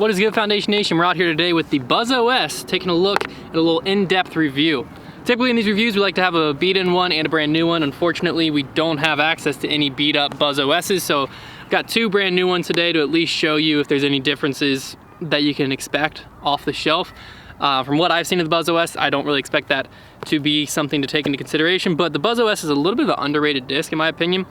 What is good, Foundation Nation? We're out here today with the Buzzz OS, taking a look at a little in-depth review. Typically in these reviews, we like to have a beat-in one and a brand new one. Unfortunately, we don't have access to any beat-up Buzzz OSs, so I've got two brand new ones today to at least show you if there's any differences that you can expect off the shelf. From what I've seen of the Buzzz OS, I don't really expect that to be something to take into consideration, but the Buzzz OS is a little bit of an underrated disc in my opinion.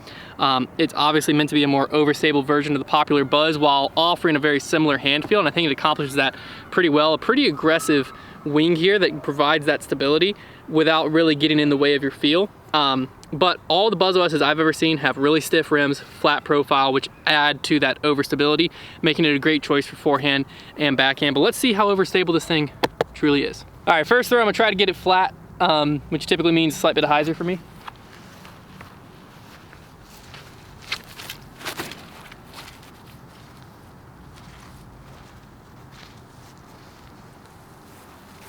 It's obviously meant to be a more overstable version of the popular Buzzz while offering a very similar hand feel, and I think it accomplishes that pretty well. A pretty aggressive wing here that provides that stability without really getting in the way of your feel. But all the Buzzz OSs I've ever seen have really stiff rims, flat profile, which add to that overstability, making it a great choice for forehand and backhand. But let's see how overstable this thing truly is. All right, first throw, I'm gonna try to get it flat, which typically means a slight bit of Hyzer for me.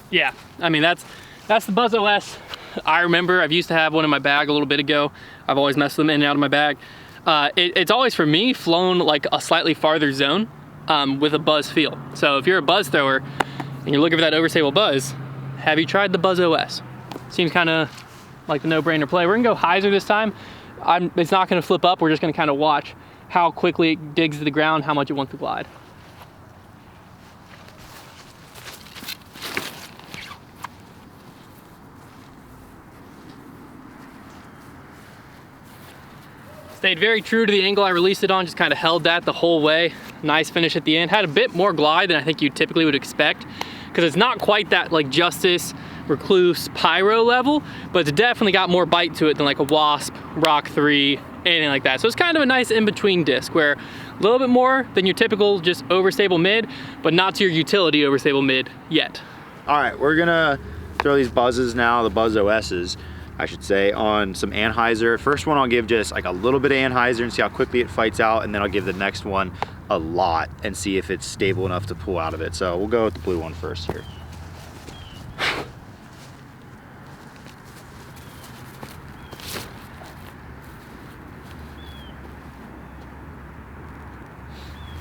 Yeah, I mean, that's the Buzzz OS I remember. I've used to have one in my bag a little bit ago. I've always messed them in and out of my bag. It's always, for me, flown like a slightly farther zone with a Buzzz feel. So if you're a Buzzz thrower and you're looking for that overstable Buzzz, have you tried the Buzzz OS? Seems kind of like the no-brainer play. We're gonna go Hyzer this time. It's not gonna flip up. We're just gonna kind of watch how quickly it digs to the ground, how much it wants to glide. Stayed very true to the angle I released it on, just kind of held that the whole way. Nice finish at the end. Had a bit more glide than I think you typically would expect, because it's not quite that like Justice, Recluse, Pyro level, but it's definitely got more bite to it than like a Wasp, Rock 3, anything like that. So it's kind of a nice in-between disc where a little bit more than your typical just overstable mid, but not to your utility overstable mid yet. All right, we're gonna throw these Buzzes now, the Buzzz OSs, I should say, on some Anhyzer. First one I'll give just like a little bit of Anhyzer and see how quickly it fights out, and then I'll give the next one a lot and see if it's stable enough to pull out of it. So we'll go with the blue one first here.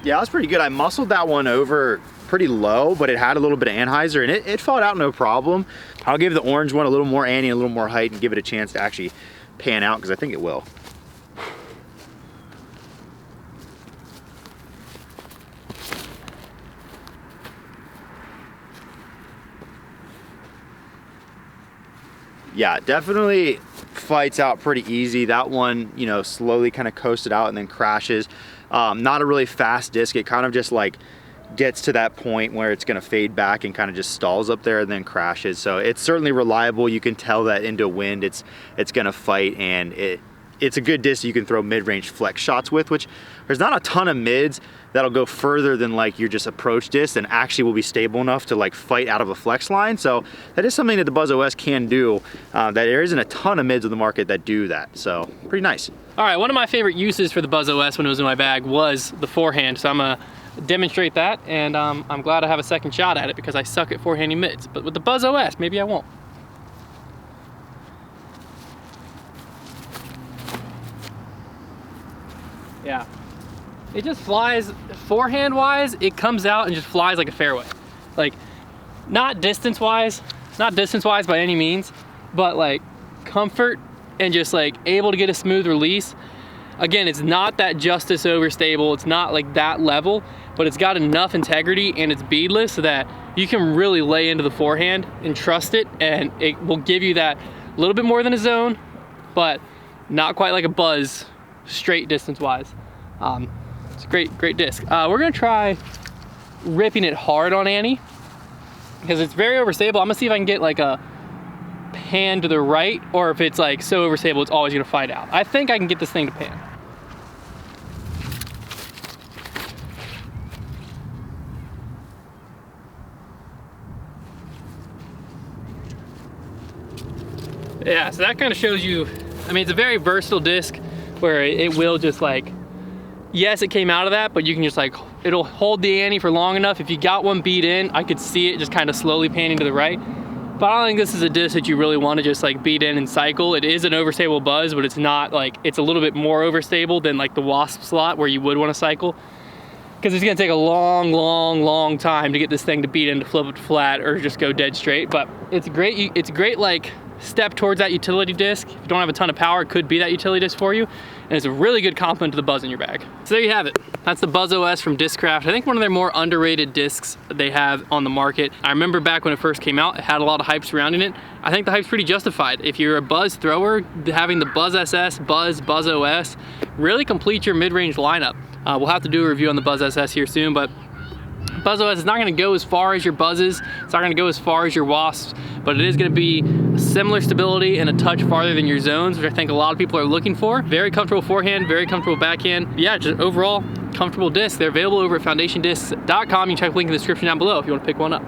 Yeah, that's pretty good. I muscled that one over pretty low, but it had a little bit of Anhyzer and it fought out no problem. I'll give the orange one a little more Annie, a little more height, and give it a chance to actually pan out, because I think it will. Yeah, definitely fights out pretty easy. That one, you know, slowly kind of coasted out and then crashes. Not a really fast disc. It kind of just like gets to that point where it's gonna fade back and kind of just stalls up there and then crashes. So it's certainly reliable. You can tell that into wind it's gonna fight, and it's a good disc you can throw mid-range flex shots with, which there's not a ton of mids that'll go further than like your just approach disc and actually will be stable enough to like fight out of a flex line. So that is something that the Buzzz OS can do, that there isn't a ton of mids on the market that do that. So pretty nice. All right, one of my favorite uses for the Buzzz OS when it was in my bag was the forehand. So I'm gonna demonstrate that, and I'm glad I have a second shot at it because I suck at forehanding mids. But with the Buzzz OS, maybe I won't. Yeah, it just flies, forehand wise, it comes out and just flies like a fairway. Like, not distance wise by any means, but like comfort and just like able to get a smooth release. Again, it's not that Justice overstable, it's not like that level, but it's got enough integrity and it's beadless so that you can really lay into the forehand and trust it, and it will give you that little bit more than a zone, but not quite like a Buzzz straight distance wise. It's a great disc. We're gonna try ripping it hard on Annie because it's very overstable. I'm gonna see if I can get like a pan to the right, or if it's like so overstable it's always gonna fight out. I think I can get this thing to pan. Yeah, so that kind of shows you, I mean, it's a very versatile disc where it will just like, yes, it came out of that, but you can just like, it'll hold the Annie for long enough. If you got one beat in, I could see it just kind of slowly panning to the right. But I don't think this is a disc that you really want to just like beat in and cycle. It is an overstable Buzzz, but it's not like, it's a little bit more overstable than like the Wasp slot where you would want to cycle. because it's gonna take a long time to get this thing to beat into flip it flat or just go dead straight. But it's great. It's a great like step towards that utility disc. If you don't have a ton of power, it could be that utility disc for you. And it's a really good complement to the Buzzz in your bag. So there you have it. That's the Buzzz OS from Discraft. I think one of their more underrated discs they have on the market. I remember back when it first came out, it had a lot of hype surrounding it. I think the hype's pretty justified. If you're a Buzzz thrower, having the Buzzz SS, Buzzz OS really complete your mid-range lineup. We'll have to do a review on the Buzzz SS here soon, but Buzzz OS is not gonna go as far as your Buzzes, it's not gonna go as far as your Wasps, but it is gonna be similar stability and a touch farther than your zones, which I think a lot of people are looking for. Very comfortable forehand, very comfortable backhand. Yeah, just overall comfortable disc. They're available over at foundationdiscs.com. You can check the link in the description down below if you wanna pick one up.